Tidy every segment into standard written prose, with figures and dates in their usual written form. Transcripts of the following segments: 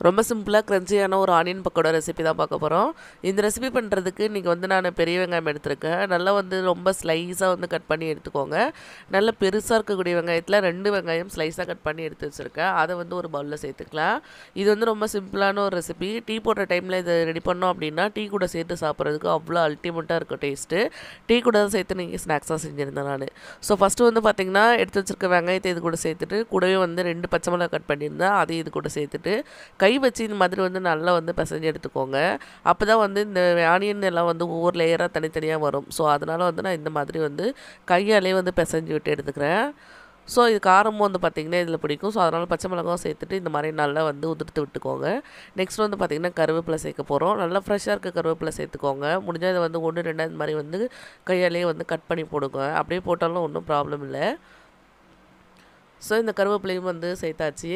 ரொம்ப சிம்பிளாக க்ரன்ச்சியான ஒரு ஆனியன் பக்கோடா ரெசிபி தான் பார்க்க போகிறோம். இந்த ரெசிபி பண்ணுறதுக்கு இன்றைக்கி வந்து நான் பெரிய வெங்காயம் எடுத்திருக்கேன். நல்லா வந்து ரொம்ப ஸ்லைஸாக வந்து கட் பண்ணி எடுத்துக்கோங்க. நல்ல பெருசாக இருக்கக்கூடிய வெங்காயத்தில் 2 வெங்காயம் ஸ்லைஸாக கட் பண்ணி எடுத்து வச்சுருக்கேன். அதை வந்து ஒரு பவுலில் சேர்த்துக்கலாம். இது வந்து ரொம்ப சிம்பிளான ஒரு ரெசிபி. டீ போடுற டைமில் இதை ரெடி பண்ணோம் அப்படின்னா டீ கூட சேர்த்து சாப்பிட்றதுக்கு அவ்வளோ அல்டிமேட்டாக இருக்கும் டேஸ்ட்டு. டீ கூட தான் சேர்த்து நீங்கள் ஸ்நாக்ஸாக செஞ்சுருந்தேன் நான். ஸோ ஃபஸ்ட்டு வந்து பார்த்திங்கன்னா எடுத்து வச்சுருக்க வெங்காயத்தை இது கூட சேர்த்துட்டு கூடவே வந்து 2 பச்சை மிளகாய் கட் பண்ணியிருந்தேன். அதையும் இது கூட சேர்த்துட்டு கை வச்சு இந்த மாதிரி வந்து நல்லா வந்து பிசைஞ்சு எடுத்துக்கோங்க. அப்போ தான் வந்து இந்த ஆனியன் எல்லாம் வந்து ஒவ்வொரு லேயராக தனித்தனியாக வரும். ஸோ அதனால் வந்து நான் இந்த மாதிரி வந்து கையாலே வந்து பிசைஞ்சு விட்டு எடுத்துக்கிறேன். ஸோ இது காரமும் வந்து பார்த்திங்கன்னா இதில் பிடிக்கும். ஸோ அதனால் பச்சை மிளகாவும் சேர்த்துட்டு இந்த மாதிரி நல்லா வந்து உதிர்த்து விட்டுக்கோங்க. நெக்ஸ்ட் வந்து பார்த்திங்கன்னா கருவேப்பிலை சேர்க்க போகிறோம். நல்லா ஃப்ரெஷ்ஷாக இருக்க கருவேப்பிலை சேர்த்துக்கோங்க. முடிஞ்சால் இதை வந்து 1 2 இந்த மாதிரி வந்து கையாலே வந்து கட் பண்ணி போடுங்க. அப்படியே போட்டாலும் ஒன்றும் ப்ராப்ளம் இல்லை. ஸோ இந்த கருவேப்பிலையும் வந்து சேர்த்தாச்சு.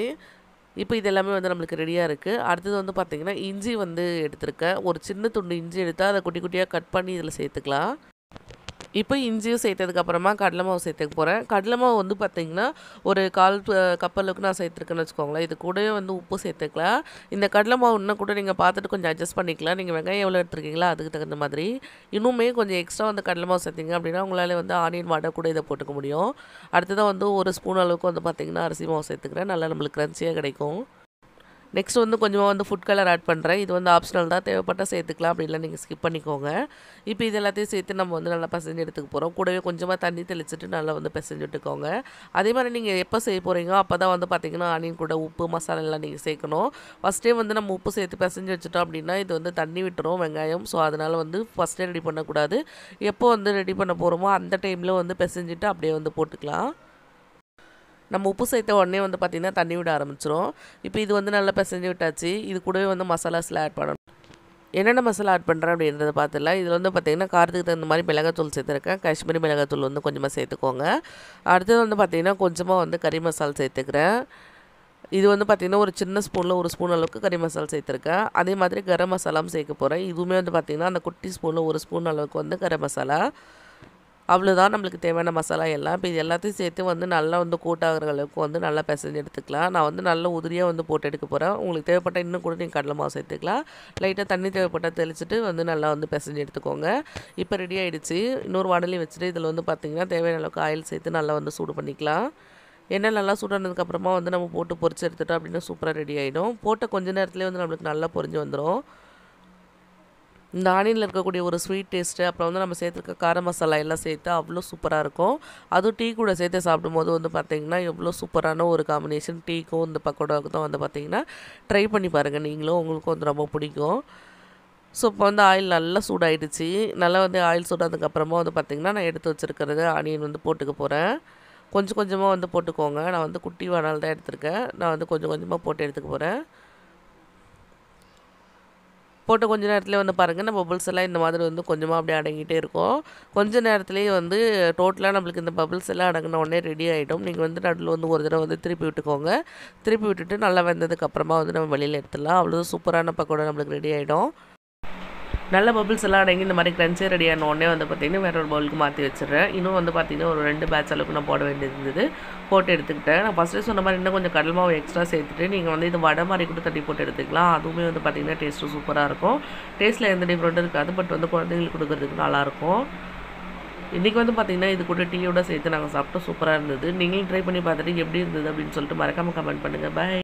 இப்போ இது எல்லாமே வந்து நம்மளுக்கு ரெடியாக இருக்குது. அடுத்தது வந்து பார்த்திங்கன்னா இஞ்சி வந்து எடுத்துருக்கேன். ஒரு சின்ன துண்டு இஞ்சி எடுத்தால் அதை குட்டி குட்டியாக கட் பண்ணி இதில் சேர்த்துக்கலாம். இப்போ இஞ்சியும் சேர்த்ததுக்கப்புறமா கடலை மாவு சேர்த்துக்க போகிறேன். கடலை மாவு வந்து பார்த்திங்கன்னா ஒரு 1/4 கப் அளவுக்கு நான் சேர்த்துருக்கேன்னு வச்சுக்கோங்களேன். இது கூடவே வந்து உப்பு சேர்த்துக்கலாம். இந்த கடலை மாவு இன்னும் கூட நீங்கள் பார்த்துட்டு கொஞ்சம் அட்ஜஸ்ட் பண்ணிக்கலாம். நீங்கள் வெங்காயம் எவ்வளோ எடுத்துருக்கீங்களோ அதுக்கு தகுந்த மாதிரி. இன்னுமே கொஞ்சம் எக்ஸ்ட்ரா வந்து கடலை மாவு சேர்த்திங்க அப்படின்னா உங்களால் வந்து ஆனியன் வடை கூட இதை போட்டுக்க முடியும். அடுத்ததான் வந்து 1 ஸ்பூன் அளவுக்கு வந்து பார்த்திங்கன்னா அரிசி மாவு சேர்த்துக்கிறேன். நல்லா நம்மளுக்கு க்ரன்ச்சியாக கிடைக்கும். நெக்ஸ்ட் வந்து கொஞ்சமாக வந்து ஃபுட் கலர் ஆட் பண்ணுறேன். இது வந்து ஆப்ஷனல் தான், தேவைப்பட்டால் சேர்த்துக்கலாம், அப்படி இல்லை நீங்கள் ஸ்கிப் பண்ணிக்கோங்க. இப்போ இது எல்லாத்தையும் சேர்த்து நம்ம வந்து நல்லா பிசைஞ்சு எடுத்துக்க போகிறோம். கூடவே கொஞ்சமாக தண்ணி தெளிச்சிட்டு நல்லா வந்து பிசைஞ்சு விட்டுக்கோங்க. அதே மாதிரி நீங்கள் எப்போ செய்ய போகிறீங்களோ அப்போ தான் வந்து பார்த்திங்கன்னா ஆனியன் கூட உப்பு மசாலா எல்லாம் நீங்கள் சேர்க்கணும். ஃபஸ்ட்டே வந்து நம்ம உப்பு சேர்த்து பிசைஞ்சு வச்சுட்டோம் அப்படின்னா இது வந்து தண்ணி விட்டுரும் வெங்காயம். ஸோ அதனால் வந்து ஃபஸ்ட்டே ரெடி பண்ணக்கூடாது. எப்போ வந்து ரெடி பண்ண போகிறோமோ அந்த டைமில் வந்து பிசைஞ்சிட்டு அப்படியே வந்து போட்டுக்கலாம். நம்ம உப்பு சேர்த்த உடனே வந்து பார்த்திங்கன்னா தண்ணி விட ஆரம்பிச்சிரும். இப்போ இது வந்து நல்லா பிசைஞ்சு விட்டாச்சு. இது கூடவே வந்து மசாலாஸில் ஆட் பண்ணணும். என்னென்ன மசாலா ஆட் பண்ணுறேன் அப்படின்றத பார்த்துடலாம். இதில் வந்து பார்த்திங்கன்னா காரத்துக்கு தகுந்த மாதிரி மிளகாத்தூள் சேர்த்துருக்கேன். காஷ்மீரி மிளகாத்தூள் வந்து கொஞ்சமாக சேர்த்துக்கோங்க. அடுத்தது வந்து பார்த்திங்கன்னா கொஞ்சமாக வந்து கறி மசாலா சேர்த்துக்கிறேன். இது வந்து பார்த்திங்கன்னா ஒரு சின்ன ஸ்பூனில் 1 ஸ்பூன் அளவுக்கு கறி மசாலா சேர்த்துருக்கேன். அதே மாதிரி கரம் மசாலாவும் சேர்க்க போகிறேன். இதுவுமே வந்து பார்த்திங்கன்னா அந்த குட்டி ஸ்பூனில் 1 ஸ்பூன் அளவுக்கு வந்து கரம் மசாலா. அவ்வளோதான் நம்மளுக்கு தேவையான மசாலா எல்லாம். இப்போ இது எல்லாத்தையும் சேர்த்து வந்து நல்லா வந்து கூட்டாகிற அளவுக்கு வந்து நல்லா பிசைஞ்சு எடுத்துக்கலாம். நான் வந்து நல்லா உதிரியாக வந்து போட்டு எடுக்க போகிறேன். உங்களுக்கு தேவைப்பட்டால் இன்னும் கூட நீங்கள் கடலை மாவு சேர்த்துக்கலாம். லைட்டாக தண்ணி தேவைப்பட்டால் தெளிச்சுட்டு வந்து நல்லா வந்து பிசைஞ்சு எடுத்துக்கோங்க. இப்போ ரெடி ஆகிடுச்சு. இன்னொரு வானலி வச்சுட்டு இதில் வந்து பார்த்திங்கன்னா தேவையான அளவுக்கு ஆயில் சேர்த்து நல்லா வந்து சூடு பண்ணிக்கலாம். எண்ணெய் நல்லா சூடானதுக்கப்புறமா வந்து நம்ம போட்டு பொரிச்சு எடுத்துட்டோம் அப்படின்னா சூப்பராக ரெடி ஆகிடும். போட்ட கொஞ்ச நேரத்துலேயே வந்து நம்மளுக்கு நல்லா பொரிஞ்சு வந்துடும். இந்த ஆனியனில் இருக்கக்கூடிய ஒரு ஸ்வீட் டேஸ்ட்டு, அப்புறம் வந்து நம்ம சேர்த்துருக்க கார மசாலா எல்லாம் சேர்த்து அவ்வளோ சூப்பராக இருக்கும். அதுவும் டீ கூட சேர்த்து சாப்பிடும்போது வந்து பார்த்திங்கன்னா எவ்வளோ சூப்பரான ஒரு காம்பினேஷன். டீக்கும் இந்த பக்கோடாவுக்கும் தான் வந்து பார்த்திங்கன்னா ட்ரை பண்ணி பாருங்கள் நீங்களும், உங்களுக்கும் வந்து ரொம்ப பிடிக்கும். ஸோ இப்போ வந்து ஆயில் நல்லா சூடாயிடுச்சு. நல்லா வந்து ஆயில் சூடானதுக்கப்புறமா வந்து பார்த்திங்கன்னா நான் எடுத்து வச்சுருக்கிறது ஆனியன் வந்து போட்டுக்க போகிறேன். கொஞ்சம் கொஞ்சமாக வந்து போட்டுக்கோங்க. நான் வந்து குட்டி வானல் தான் எடுத்திருக்கேன். நான் வந்து கொஞ்சம் கொஞ்சமாக போட்டு எடுத்துக்க போகிறேன். போட்ட கொஞ்ச நேரத்துலேயே வந்து பாருங்கள் நம்ம பபிள்ஸ் எல்லாம் இந்த மாதிரி வந்து கொஞ்சமாக அப்படியே அடங்கிட்டே இருக்கும். கொஞ்ச நேரத்துலேயே வந்து டோட்டலாக நம்மளுக்கு இந்த பபிள்ஸ் எல்லாம் அடங்கின உடனே ரெடி ஆகிடும். நீங்கள் வந்து நடுவில் வந்து ஒரு தடவை வந்து திருப்பி விட்டுக்கோங்க. திருப்பி விட்டுட்டு நல்லா வெந்ததுக்கப்புறமா வந்து நம்ம வெளியில் எடுத்துடலாம். அவ்வளோ சூப்பரான பக்கோடா நம்மளுக்கு ரெடி ஆகிடும். நல்ல பபிள்ஸ் எல்லாம் அடங்கி இந்த மாதிரி க்ரன்ச்சியாக ரெடி ஆன உடனே வந்து பார்த்திங்கன்னா வேறு ஒரு பவுலுக்கு மாற்றி வச்சிடுறேன். இன்னும் வந்து பார்த்திங்கன்னா ஒரு 2 பேட்ச் அளவுக்கு நான் போட வேண்டியது இருந்தது. போட்டு எடுத்துக்கிட்டேன். நான் ஃபஸ்ட்டே சொன்ன மாதிரி இன்னும் கொஞ்சம் கடலை மாவு எக்ஸ்ட்ரா சேர்த்துட்டு நீங்கள் வந்து இது வடை மாதிரி கூட தட்டி போட்டு எடுத்துக்கலாம். அதுவுமே வந்து பார்த்திங்கன்னா டேஸ்ட்டு சூப்பராக இருக்கும். டேஸ்ட்டில் எந்த டிஃப்ரெண்ட்டும் இருக்காது. பட் வந்து குழந்தைங்களுக்கு கொடுக்குறதுக்கு நல்லாயிருக்கும். இன்றைக்கி வந்து பார்த்திங்கன்னா இது கூட டீயோட சேர்த்து நாங்கள் சாப்பிட்டோம். சூப்பராக இருந்தது. நீங்களும் ட்ரை பண்ணி பார்த்துட்டு எப்படி இருந்தது அப்படின்னு சொல்லிட்டு மறக்காமல் கமெண்ட் பண்ணுங்கள். பை.